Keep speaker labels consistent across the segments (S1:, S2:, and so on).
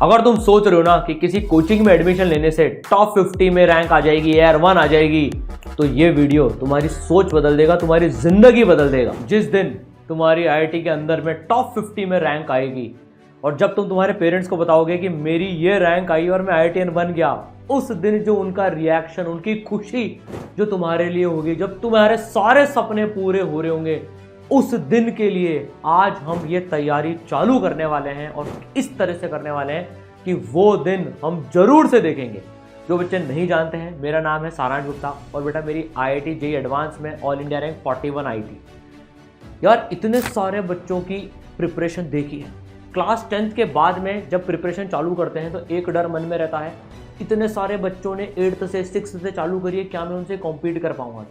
S1: अगर तुम सोच रहे हो ना कि किसी कोचिंग में एडमिशन लेने से टॉप 50 में रैंक आ जाएगी, एयर 1 आ जाएगी, तो ये वीडियो तुम्हारी सोच बदल देगा, तुम्हारी जिंदगी बदल देगा। जिस दिन तुम्हारी आईआईटी के अंदर में टॉप 50 में रैंक आएगी और जब तुम तुम्हारे पेरेंट्स को बताओगे कि मेरी ये रैंक आई और मैं आईआईटीएन बन गया, उस दिन जो उनका रिएक्शन, उनकी खुशी जो तुम्हारे लिए होगी, जब तुम्हारे सारे सपने पूरे हो रहे होंगे, उस दिन के लिए आज हम ये तैयारी चालू करने वाले हैं और इस तरह से करने वाले हैं कि वो दिन हम जरूर से देखेंगे। जो बच्चे नहीं जानते हैं, मेरा नाम है सारांश गुप्ता और बेटा मेरी आईआईटी जेईई एडवांस में ऑल इंडिया रैंक 41 आई थी। यार इतने सारे बच्चों की प्रिपरेशन देखी है। क्लास 10th के बाद में जब प्रिपरेशन चालू करते हैं तो एक डर मन में रहता है, इतने सारे बच्चों ने 8th से 6th से चालू करी है, क्या मैं उनसे कॉम्पीट कर पाऊंगा।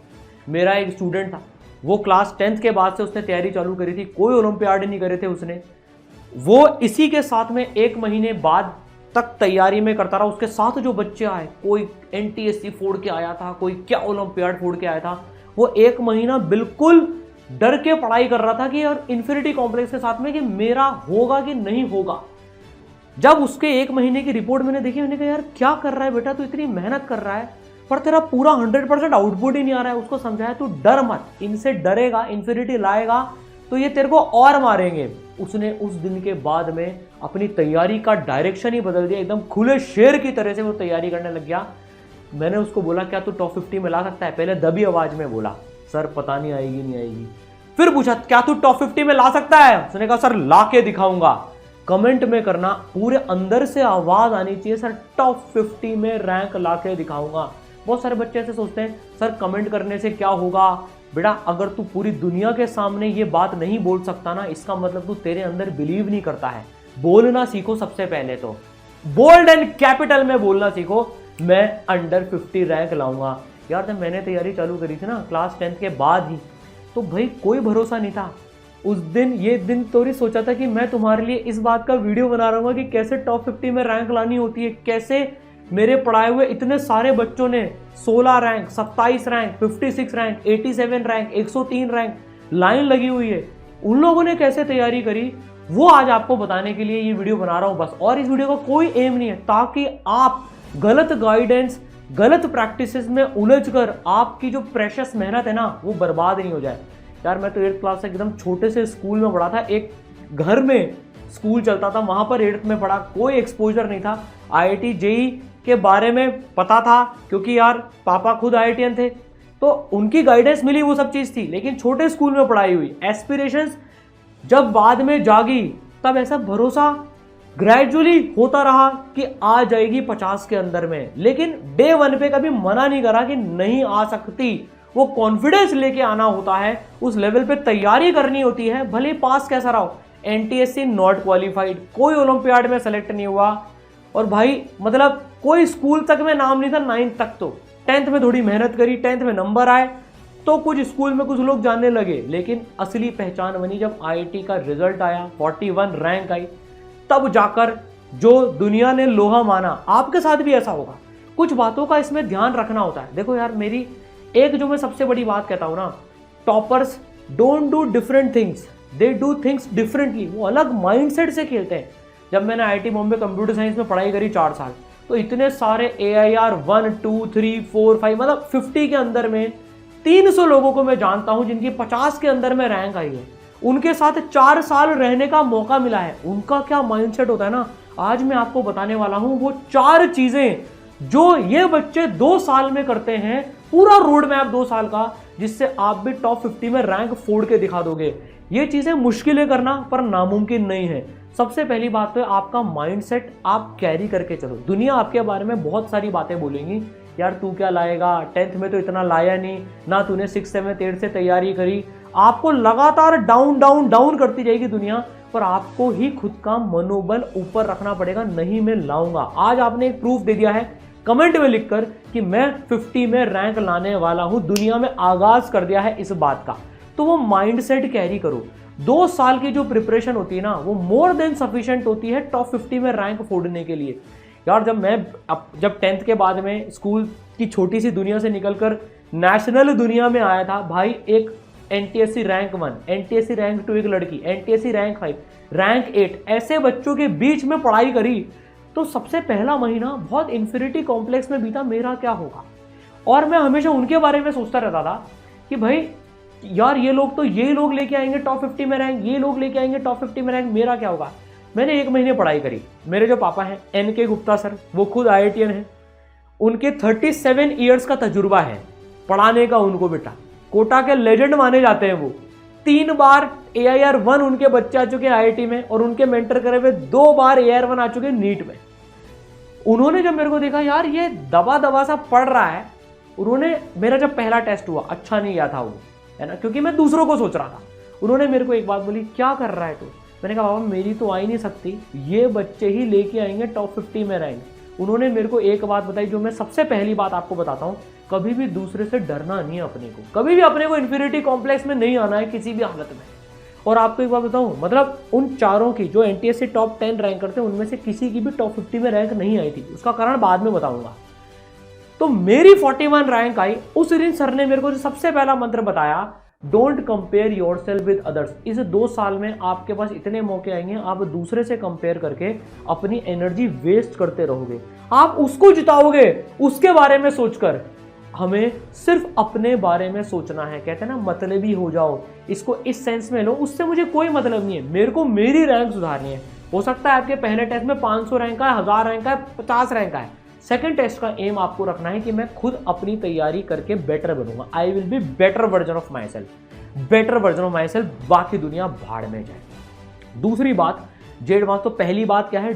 S1: मेरा एक स्टूडेंट था, वो क्लास 10th के बाद से उसने तैयारी चालू करी थी, कोई ओलंपियाड नहीं करे थे उसने। वो इसी के साथ में 1 महीने बाद तक तैयारी में करता रहा। उसके साथ जो बच्चे आए, कोई एनटीएससी फोड़ के आया था, कोई क्या ओलंपियाड फोड़ के आया था, वो 1 महीना बिल्कुल डर के पढ़ाई कर रहा था कि यार इन्फिनिटी कॉम्प्लेक्स के साथ में कि मेरा होगा कि नहीं होगा। जब उसके 1 महीने की रिपोर्ट मैंने देखी, मैंने कहा यार क्या कर रहा है बेटा, तू इतनी मेहनत कर रहा है पर तेरा पूरा 100% आउटपुट ही नहीं आ रहा है। उसको समझाया तू डर मत, इनसे डरेगा, इन्फिनिटी लाएगा तो ये तेरे को और मारेंगे। उसने उस दिन के बाद में अपनी तैयारी का डायरेक्शन ही बदल दिया, एकदम खुले शेर की तरह से वो तैयारी करने लग गया। मैंने उसको बोला क्या तू टॉप 50 में ला सकता है? पहले दबी आवाज में बोला सर पता नहीं आएगी नहीं आएगी। फिर पूछा क्या तू टॉप 50 में ला सकता है? उसने कहा सर ला के दिखाऊंगा। कमेंट में करना, पूरे अंदर से आवाज आनी चाहिए सर टॉप 50 में रैंक ला के दिखाऊंगा। बहुत सारे बच्चे ऐसे सोचते हैं सर कमेंट करने से क्या होगा। बेटा अगर तू पूरी दुनिया के सामने ये बात नहीं बोल सकता ना, इसका मतलब तू तेरे अंदर बिलीव नहीं करता है। बोलना सीखो सबसे पहले, तो बोल्ड एंड कैपिटल में बोलना सीखो, मैं अंडर 50 रैंक लाऊंगा। यार जब मैंने तैयारी चालू करी थी ना क्लास 10th के बाद ही, तो भाई कोई भरोसा नहीं था। उस दिन ये दिन तोरी सोचा था कि मैं तुम्हारे लिए इस बात का वीडियो बना रहा हूँ कि कैसे टॉप 50 में रैंक लानी होती है, कैसे मेरे पढ़ाए हुए इतने सारे बच्चों ने 16 rank, 27 rank, 56 rank, 87 rank, 103 rank, line लगी हुई है, उन लोगों ने कैसे तैयारी करी, वो आज आपको बताने के लिए ये वीडियो बना रहा हूँ बस। और इस वीडियो का कोई एम नहीं है ताकि आप गलत गाइडेंस, गलत प्रैक्टिसेस में उलझ कर आपकी जो प्रेशियस मेहनत है ना वो बर्बाद नहीं हो जाए। यार मैं तो 8th क्लास से एकदम छोटे से स्कूल में पढ़ा था, एक घर में स्कूल चलता था, वहां पर 8th में पढ़ा, कोई एक्सपोजर नहीं था। आईआईटी जेईई के बारे में पता था क्योंकि यार पापा खुद आईआईटीएन थे, तो उनकी गाइडेंस मिली, वो सब चीज़ थी, लेकिन छोटे स्कूल में पढ़ाई हुई। एस्पिरेशंस जब बाद में जागी तब ऐसा भरोसा ग्रेजुअली होता रहा कि आ जाएगी 50 के अंदर में, लेकिन डे 1 पे कभी मना नहीं करा कि नहीं आ सकती। वो कॉन्फिडेंस लेके आना होता है, उस लेवल पे तैयारी करनी होती है, भले पास कैसा रहा हो। एनटीएससी नॉट क्वालिफाइड, कोई ओलंपियाड में सेलेक्ट नहीं हुआ और भाई मतलब कोई स्कूल तक में नाम नहीं था 9th तक। तो 10th में थोड़ी मेहनत करी, 10th में नंबर आए तो कुछ स्कूल में कुछ लोग जानने लगे, लेकिन असली पहचान बनी जब आईआईटी का रिजल्ट आया, 41 रैंक आई, तब जाकर जो दुनिया ने लोहा माना। आपके साथ भी ऐसा होगा, कुछ बातों का इसमें ध्यान रखना होता है। देखो यार मेरी एक जो मैं सबसे बड़ी बात कहता हूँ ना, toppers don't do different things, they do things differently. वो अलग माइंडसेट से खेलते हैं। जब मैंने आईआईटी बॉम्बे कंप्यूटर साइंस में पढ़ाई करी 4 साल, तो इतने सारे AIR 1, 2, 3, 4, 5 मतलब 50 के अंदर में 300 लोगों को मैं जानता हूं जिनकी 50 के अंदर में रैंक आई है। उनके साथ 4 साल रहने का मौका मिला है। उनका क्या माइंडसेट होता है ना, आज मैं आपको बताने वाला हूं वो 4 चीजें जो ये बच्चे 2 साल में करते हैं, पूरा रोड मैप 2 साल का, जिससे आप भी टॉप 50 में रैंक फोड़ के दिखा दोगे। ये चीजें मुश्किलें करना पर नामुमकिन नहीं है। सबसे पहली बात तो है आपका माइंडसेट आप कैरी करके चलो। दुनिया आपके बारे में बहुत सारी बातें बोलेंगी, यार तू क्या लाएगा, 10th में तो इतना लाया नहीं ना, तूने 6, 7, 8 से तैयारी करी। आपको लगातार डाउन डाउन डाउन करती जाएगी दुनिया, पर आपको ही खुद का मनोबल ऊपर रखना पड़ेगा, नहीं मैं लाऊंगा। आज आपने एक प्रूफ दे दिया है कमेंट में लिखकर कि मैं 50 में रैंक लाने वाला हूं, दुनिया में आगाज कर दिया है इस बात का। तो वो माइंडसेट कैरी करो। 2 साल की जो प्रिपरेशन होती है ना वो मोर देन सफिशिएंट होती है टॉप 50 में रैंक फोड़ने के लिए। यार जब 10th के बाद में स्कूल की छोटी सी दुनिया से निकलकर नेशनल दुनिया में आया था, भाई एक एनटीएससी रैंक 1, एनटीएससी रैंक 2 एक लड़की, एनटीएससी रैंक 5, रैंक 8, ऐसे बच्चों के बीच में पढ़ाई करी तो सबसे पहला महीना बहुत इन्फिनिटी कॉम्प्लेक्स में बीता, मेरा क्या होगा। और मैं हमेशा उनके बारे में सोचता रहता था कि भाई यार ये लोग लेके आएंगे टॉप 50 में रैंक, ये लोग लेके आएंगे टॉप 50 में रैंक, मेरा क्या होगा। मैंने 1 महीने पढ़ाई करी। मेरे जो पापा हैं NK गुप्ता सर, वो खुद IITian हैं, उनके 37 ईयर्स का तजुर्बा है पढ़ाने का उनको बेटा, कोटा के लेजेंड माने जाते हैं वो। 3 बार AIR-1 उनके बच्चे आ चुके हैं IIT में, और उनके मेंटर करे हुए 2 बार AIR-1 आ चुके हैं नीट में। उन्होंने जब मेरे को देखा यार ये दबा दबा सा पढ़ रहा है, उन्होंने मेरा जब पहला टेस्ट हुआ अच्छा नहीं गया था वो, है ना, क्योंकि मैं दूसरों को सोच रहा था। उन्होंने मेरे को एक बात बोली, क्या कर रहा है तू। मैंने कहा बाबा मेरी तो आ ही नहीं सकती, ये बच्चे ही लेके आएंगे टॉप 50 में रैंक। उन्होंने मेरे को एक बात बताई जो मैं सबसे पहली बात आपको बताता हूँ, कभी भी दूसरे से डरना नहीं है अपने को, कभी भी अपने को इन्फीरियरिटी कॉम्प्लेक्स में नहीं आना है किसी भी हालत में। और आपको एक बात बताऊं, मतलब उन चारों की जो NTA से टॉप 10 रैंक करते हैं उनमें से किसी की भी टॉप 50 में रैंक नहीं आई थी, उसका कारण बाद में बताऊंगा। तो मेरी 41 रैंक आई। उस दिन सर ने मेरे को जो सबसे पहला मंत्र बताया, don't compare yourself with others. इस 2 साल में आपके पास इतने मौके आएंगे, आप दूसरे से कंपेयर करके अपनी एनर्जी वेस्ट करते रहोगे, आप उसको जिताओगे उसके बारे में सोचकर। हमें सिर्फ अपने बारे में सोचना है। कहते हैं ना मतलबी हो जाओ, इसको इस सेंस में लो, उससे मुझे कोई मतलब नहीं है, मेरे को मेरी रैंक सुधारनी है। हो सकता है आपके पहले टेस्ट में 500 रैंक का है, 1000 रैंक का है, 50 रैंक का है। सेकंड टेस्ट का एम आपको रखना है कि मैं खुद अपनी तैयारी करके बेटर बनूंगा। I will be better version of my self, better version of my self, बाकी दुनिया भाड़ में जाए। दूसरी बात जेड मास, तो पहली बात क्या है,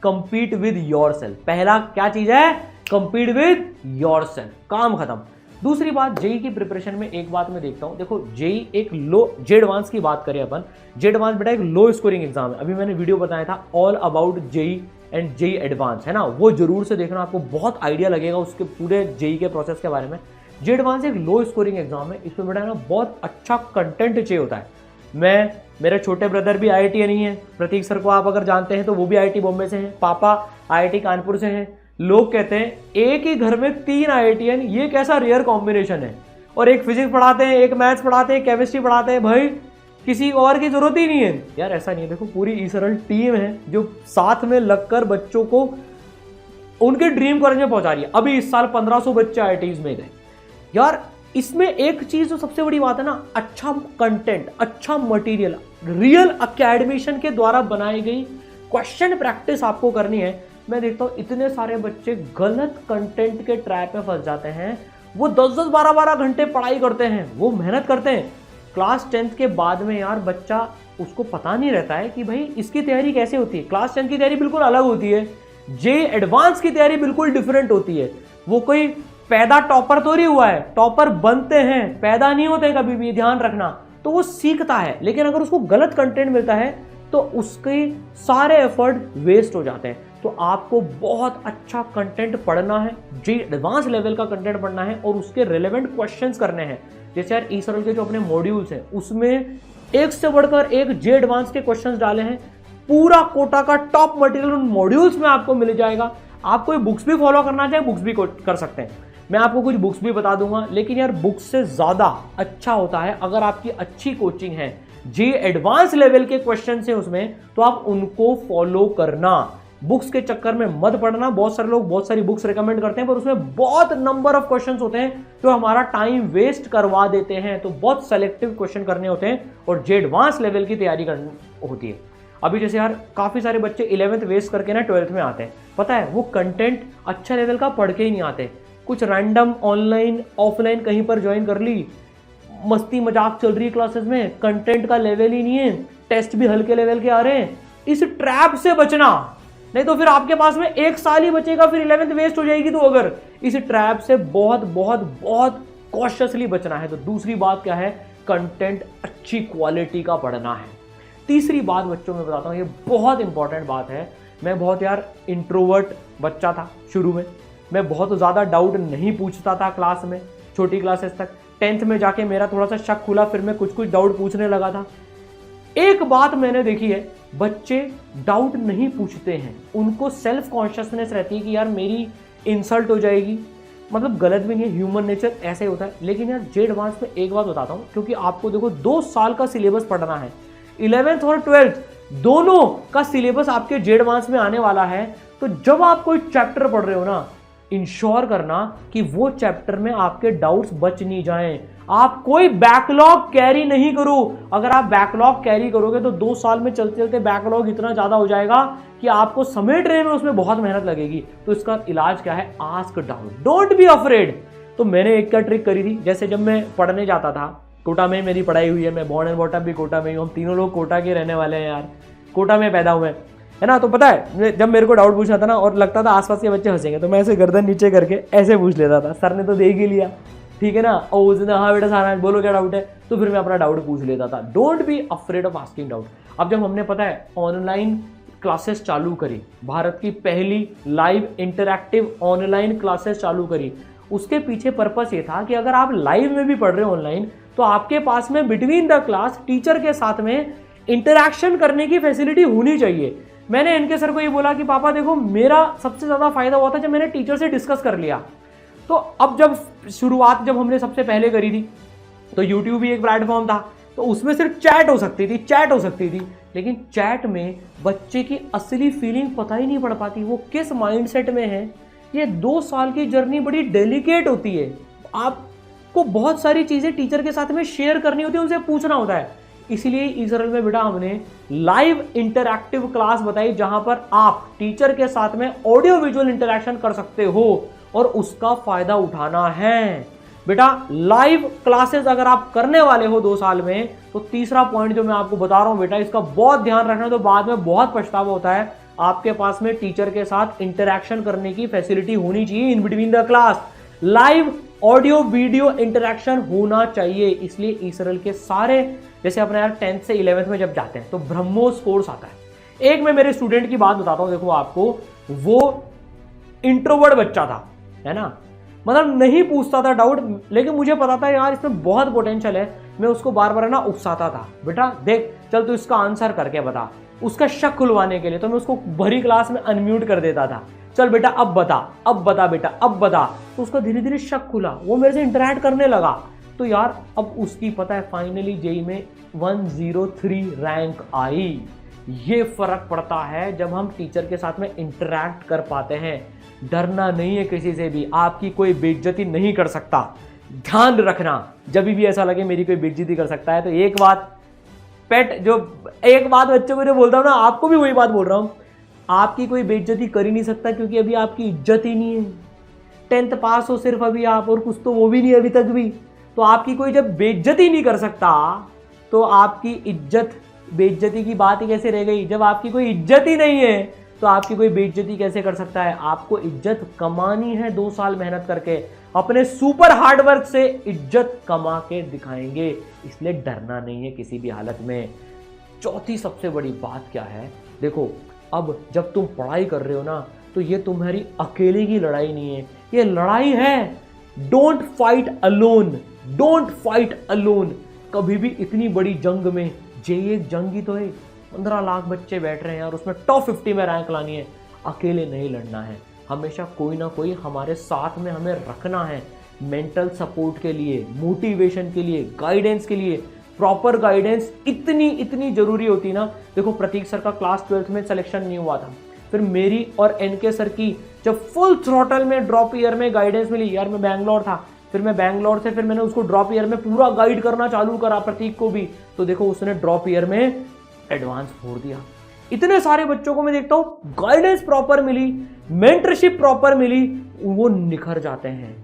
S1: कंपीट विद योर सेल्फ। पहला क्या चीज है, कंपीट विद योर सेल्फ, काम खत्म। दूसरी बात, जेई की प्रिपरेशन में एक बात मैं देखता हूं, देखो जेई एक लो, जे एडवांस की बात करें अपन, जे एडवांस बेटा एक लो स्कोरिंग एग्जाम है। अभी मैंने वीडियो बताया था all about JEE and JEE advance, है ना, वो जरूर से देखना, आपको बहुत आइडिया लगेगा उसके पूरे जेई के प्रोसेस के बारे में। जे एडवांस एक लो स्कोरिंग एग्जाम है, इसमें बेटा ना बहुत अच्छा कंटेंट चाहिए होता है। मेरे छोटे ब्रदर भी IITian ही हैं, प्रतीक सर को आप अगर जानते हैं तो वो भी IIT बॉम्बे से हैं, पापा IIT कानपुर से हैं। लोग कहते हैं एक ही घर में 3 IITian, ये कैसा रेयर कॉम्बिनेशन है, और एक फिजिक्स पढ़ाते हैं, एक मैथ्स पढ़ाते हैं, केमिस्ट्री पढ़ाते हैं, भाई किसी और की जरूरत ही नहीं है यार। ऐसा नहीं है, देखो पूरी ईसरल टीम है जो साथ में लगकर बच्चों को उनके ड्रीम कॉलेज में पहुंचा रही है। अभी इस साल 1500 बच्चे IITs में गए यार। इसमें एक चीज जो सबसे बड़ी बात है ना, अच्छा कंटेंट, अच्छा मटेरियल, रियल अकेडमिशन के द्वारा बनाई गई क्वेश्चन प्रैक्टिस आपको करनी है। मैं देखता हूं इतने सारे बच्चे गलत कंटेंट के ट्रैप में फंस जाते हैं। वो 10-10, 12-12 घंटे पढ़ाई करते हैं, वो मेहनत करते हैं, क्लास 10th के बाद में यार बच्चा, उसको पता नहीं रहता है कि भाई इसकी तैयारी कैसे होती है। क्लास 10 की तैयारी बिल्कुल अलग होती है, जे एडवांस की तैयारी बिल्कुल डिफरेंट होती है। वो कोई पैदा टॉपर तो नहीं हुआ है, टॉपर बनते हैं, पैदा नहीं होते कभी भी, ध्यान रखना। तो वो सीखता है, लेकिन अगर उसको गलत कंटेंट मिलता है तो उसके सारे एफर्ट वेस्ट हो जाते हैं। तो आपको बहुत अच्छा कंटेंट पढ़ना है, जे एडवांस लेवल का कंटेंट पढ़ना है, और उसके रिलेवेंट क्वेश्चंस करने हैं। जैसे यार ईसरल के जो अपने मॉड्यूल्स हैं उसमें एक से बढ़कर एक जे एडवांस के क्वेश्चंस डाले हैं। पूरा कोटा का टॉप मटेरियल उन मॉड्यूल्स में आपको मिल जाएगा। आप कोई बुक्स भी फॉलो करना चाहे बुक्स भी कर सकते हैं, मैं आपको कुछ बुक्स भी बता दूंगा। लेकिन यार बुक्स से ज़्यादा अच्छा होता है अगर आपकी अच्छी कोचिंग है, जे एडवांस लेवल के क्वेश्चन है उसमें, तो आप उनको फॉलो करना। बुक्स के चक्कर में मत पढ़ना। बहुत सारे लोग बहुत सारी बुक्स रिकमेंड करते हैं, पर उसमें बहुत नंबर ऑफ क्वेश्चंस होते हैं जो हमारा टाइम वेस्ट करवा देते हैं। तो बहुत सेलेक्टिव क्वेश्चन करने होते हैं और जे एडवांस लेवल की तैयारी करनी होती है। अभी जैसे यार काफ़ी सारे बच्चे 11th वेस्ट करके ना 12th में आते हैं, पता है वो कंटेंट अच्छा लेवल का पढ़ के ही नहीं आते। कुछ रैंडम ऑनलाइन ऑफलाइन कहीं पर ज्वाइन कर ली, मस्ती मजाक चल रही क्लासेस में, कंटेंट का लेवल ही नहीं है, टेस्ट भी हल्के लेवल के आ रहे हैं। इस ट्रैप से बचना, नहीं तो फिर आपके पास में 1 साल ही बचेगा, फिर 11th वेस्ट हो जाएगी। तो अगर इस ट्रैप से बहुत बहुत बहुत कॉशियसली बचना है तो दूसरी बात क्या है, कंटेंट अच्छी क्वालिटी का पढ़ना है। तीसरी बात बच्चों में बताता हूँ, ये बहुत इंपॉर्टेंट बात है। मैं बहुत यार इंट्रोवर्ट बच्चा था शुरू में, मैं बहुत ज़्यादा डाउट नहीं पूछता था क्लास में, छोटी क्लासेस तक। 10th में जाके मेरा थोड़ा सा शक खुला, फिर मैं कुछ कुछ डाउट पूछने लगा था। एक बात मैंने देखी है, बच्चे डाउट नहीं पूछते हैं, उनको सेल्फ कॉन्शियसनेस रहती है कि यार मेरी इंसल्ट हो जाएगी। मतलब गलत भी नहीं है, ह्यूमन नेचर ऐसे ही होता है। लेकिन यार जे एडवांस में एक बात बताता हूँ, क्योंकि आपको देखो 2 साल का सिलेबस पढ़ना है, 11th और 12th दोनों का सिलेबस आपके जे एडवांस में आने वाला है। तो जब आप कोई चैप्टर पढ़ रहे हो ना, इंश्योर करना कि वो चैप्टर में आपके डाउट्स बच नहीं जाएं। आप कोई बैकलॉग कैरी नहीं करो। अगर आप बैकलॉग कैरी करोगे तो 2 साल में चलते चलते बैकलॉग इतना ज्यादा हो जाएगा कि आपको समेटने में उसमें बहुत मेहनत लगेगी। तो इसका इलाज क्या है? Ask doubt, don't be afraid. तो मैंने एक क्या ट्रिक करी थी, जैसे जब मैं पढ़ने जाता था, कोटा में मेरी पढ़ाई हुई है, मैं बॉर्न एंड बॉटअप भी कोटा में ही हूँ, हम तीनों लोग कोटा के रहने वाले हैं यार, कोटा में पैदा हुए है ना। तो पता है जब मेरे को डाउट पूछना था ना और लगता था आसपास के बच्चे हंसेंगे, तो मैं ऐसे गर्दन नीचे करके ऐसे पूछ लेता था, सर ने तो देख ही लिया, ठीक है ना, और उसने हाँ बेटा सारा बोलो क्या डाउट है, तो फिर मैं अपना डाउट पूछ लेता था। Don't be afraid of asking doubt. अब जब हमने पता है ऑनलाइन क्लासेस चालू करी, भारत की पहली लाइव इंटरैक्टिव ऑनलाइन क्लासेस चालू करी, उसके पीछे पर्पस ये था कि अगर आप लाइव में भी पढ़ रहे हो ऑनलाइन, तो आपके पास में बिटवीन द क्लास टीचर के साथ में इंटरैक्शन करने की फैसिलिटी होनी चाहिए। मैंने इनके सर को ये बोला कि पापा देखो, मेरा सबसे ज़्यादा फायदा हुआ था जब मैंने टीचर से डिस्कस कर लिया। तो अब जब शुरुआत जब हमने सबसे पहले करी थी, तो यूट्यूब भी एक प्लेटफॉर्म था, तो उसमें सिर्फ चैट हो सकती थी, लेकिन चैट में बच्चे की असली फीलिंग पता ही नहीं पड़ पाती, वो किस माइंडसेट में है। ये 2 साल की जर्नी बड़ी डेलिकेट होती है, आपको बहुत सारी चीज़ें टीचर के साथ में शेयर करनी होती है, उनसे पूछना होता है। इसीलिए इसरल में बेटा हमने लाइव इंटरैक्टिव क्लास बताई, जहां पर आप टीचर के साथ में ऑडियो विजुअल इंटरैक्शन कर सकते हो और उसका फायदा उठाना है। बेटा लाइव क्लासेस अगर आप करने वाले हो 2 साल में, तो तीसरा पॉइंट जो मैं आपको बता रहा हूं बेटा, इसका बहुत ध्यान रखना, तो बाद में बहुत पछतावा होता है। आपके पास में टीचर के साथ इंटरैक्शन करने की फैसिलिटी होनी चाहिए in between the class. Live audio video interaction होना चाहिए। इसलिए इसरल के सारे, जैसे अपने यार 10th से 11th में जब जाते हैं तो ब्रह्मोस कोर्स आता है। एक मैं मेरे स्टूडेंट की बात बताता हूं, देखो आपको, वो इंट्रोवर्ट बच्चा था, है ना, मतलब नहीं पूछता था डाउट, लेकिन मुझे पता था यार इसमें बहुत पोटेंशियल है। मैं उसको बार बार ना उकसाता था, बेटा देख चल तू इसका आंसर करके बता, उसका शक खुलवाने के लिए। तो मैं उसको भरी क्लास में अनम्यूट कर देता था, चल बेटा अब बता बेटा अब बता। तो उसका धीरे धीरे शक खुला, वो मेरे से इंटरैक्ट करने लगा। तो यार अब उसकी पता है फाइनली जेई में 103 रैंक आई। ये फर्क पड़ता है जब हम टीचर के साथ में इंटरैक्ट कर पाते हैं। डरना नहीं है किसी से भी, आपकी कोई बेइज्जती नहीं कर सकता। ध्यान रखना, जब भी ऐसा लगे मेरी कोई बेइज्जती कर सकता है, तो एक बात बच्चों को जो बोलता हूं ना, आपको भी वही बात बोल रहा हूं, आपकी कोई बेइज्जती कर ही नहीं सकता, क्योंकि अभी आपकी इज्जत ही नहीं है। 10th पास हो सिर्फ अभी आप, और कुछ तो वो भी नहीं अभी तक भी, तो आपकी कोई जब बेइज्जती नहीं कर सकता, तो आपकी इज्जत, बेइज्जती की बात ही कैसे रह गई। जब आपकी कोई इज्जत ही नहीं है तो आपकी कोई बेइज्जती कैसे कर सकता है। आपको इज्जत कमानी है, 2 साल मेहनत करके अपने सुपर हार्डवर्क से इज्जत कमा के दिखाएंगे। इसलिए डरना नहीं है किसी भी हालत में। चौथी सबसे बड़ी बात क्या है, देखो अब जब तुम पढ़ाई कर रहे हो ना, तो ये तुम्हारी अकेले की लड़ाई नहीं है, ये लड़ाई है। Don't fight alone. कभी भी इतनी बड़ी जंग में, जेई एक जंग ही तो है, 15 लाख बच्चे बैठ रहे हैं और उसमें टॉप 50 में रैंक लानी है, अकेले नहीं लड़ना है। हमेशा कोई ना कोई हमारे साथ में हमें रखना है, मेंटल सपोर्ट के लिए, मोटिवेशन के लिए, गाइडेंस के लिए। प्रॉपर गाइडेंस इतनी जरूरी होती ना। देखो प्रतीक सर का क्लास 12th में सिलेक्शन नहीं हुआ था, फिर मेरी और एनके सर की जब फुल थ्रॉटल में ड्रॉप ईयर में गाइडेंस मिली, यार मैं बैंगलोर था, फिर मैं बैंगलोर से फिर मैंने उसको ड्रॉप ईयर में पूरा गाइड करना चालू करा, प्रतीक को भी। तो देखो उसने ड्रॉप ईयर में एडवांस फोड़ दिया। इतने सारे बच्चों को मैं देखता हूं, गाइडेंस प्रॉपर मिली, मेंटरशिप प्रॉपर मिली, वो निखर जाते हैं।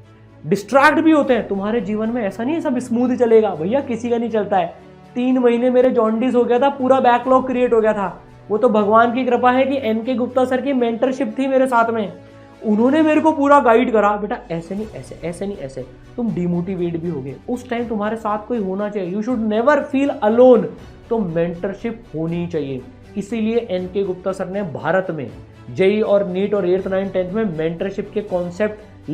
S1: डिस्ट्रैक्ट भी होते हैं। तुम्हारे जीवन में ऐसा नहीं है सब स्मूथ चलेगा, भैया किसी का नहीं चलता है। 3 महीने मेरे जॉन्डिस हो गया था, पूरा बैकलॉग क्रिएट हो गया था। वो तो भगवान की कृपा है कि एनके गुप्ता सर की मेंटरशिप थी मेरे साथ में, उन्होंने मेरे को पूरा गाइड करा, बेटा ऐसे नहीं ऐसे, ऐसे नहीं ऐसे। तुम डिमोटिवेट भी हो गए, उस टाइम तुम्हारे साथ कोई होना चाहिए। You should never feel alone. तो मेंटरशिप होनी चाहिए। इसीलिए एनके गुप्ता सर ने भारत में जेई और नीट और 8th 9th 10th में मेंटरशिप के कॉन्सेप्ट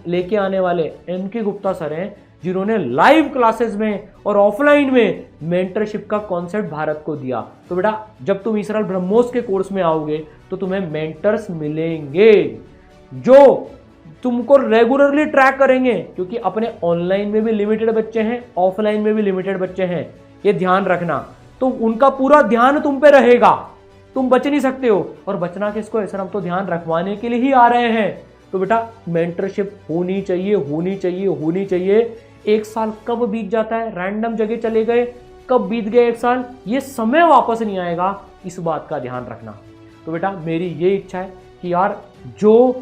S1: लेके आने वाले एनके गुप्ता सर हैं, जिन्होंने लाइव क्लासेस में और ऑफलाइन में मेंटरशिप का कॉन्सेप्ट भारत को दिया। तो बेटा जब तुम इसराइल ब्रह्मोस के कोर्स में आओगे तो तुम्हें मेंटर्स मिलेंगे जो तुमको रेगुलरली ट्रैक करेंगे, क्योंकि अपने ऑनलाइन में भी लिमिटेड बच्चे हैं, ऑफलाइन में भी लिमिटेड बच्चे हैं, ये ध्यान रखना। तो उनका पूरा ध्यान तुम पे रहेगा, तुम बच नहीं सकते हो। और बचना किसको है सर, हम तो ध्यान रखवाने के लिए ही आ रहे हैं। तो बेटा मेंटरशिप होनी चाहिए, होनी चाहिए, होनी चाहिए। एक साल कब बीत जाता है, रैंडम जगह चले गए, कब बीत गए एक साल, ये समय वापस नहीं आएगा, इस बात का ध्यान रखना। तो बेटा मेरी ये इच्छा है कि यार जो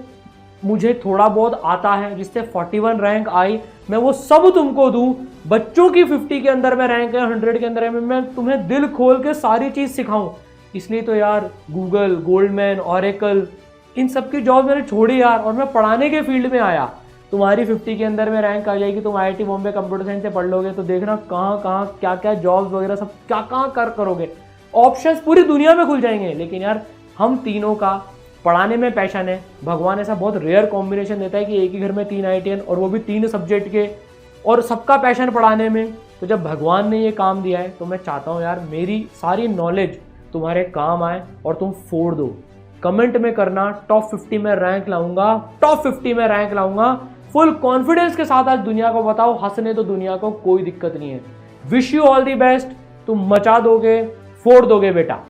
S1: मुझे थोड़ा बहुत आता है, जिससे 41 रैंक आई, मैं वो सब तुमको दूं। बच्चों की 50 के अंदर में रैंक है, 100 के अंदर है, मैं तुम्हें दिल खोल के सारी चीज़ सिखाऊं। इसलिए तो यार गूगल, गोल्डमैन, ऑरेकल, इन सब की जॉब मैंने छोड़ी यार, और मैं पढ़ाने के फील्ड में आया। तुम्हारी 50 के अंदर में रैंक आ जाएगी, तुम IIT बॉम्बे कंप्यूटर साइंस से पढ़ लोगे, तो देखना कहाँ कहाँ क्या क्या जॉब्स वगैरह सब क्या कहाँ करोगे। ऑप्शंस पूरी दुनिया में खुल जाएंगे। लेकिन यार हम तीनों का पढ़ाने में पैशन है। भगवान ऐसा बहुत रेयर कॉम्बिनेशन देता है कि एक ही घर में 3 IITian, और वो भी 3 सब्जेक्ट के, और सबका पैशन पढ़ाने में। तो जब भगवान ने ये काम दिया है, तो मैं चाहता हूँ यार मेरी सारी नॉलेज तुम्हारे काम आए और तुम फोड़ दो। कमेंट में करना टॉप 50 में रैंक लाऊंगा, टॉप 50 में रैंक लाऊंगा। फुल कॉन्फिडेंस के साथ आज दुनिया को बताओ, हंसने तो दुनिया को कोई दिक्कत नहीं है। Wish you all the best, तुम मचा दोगे, फोड़ दोगे बेटा।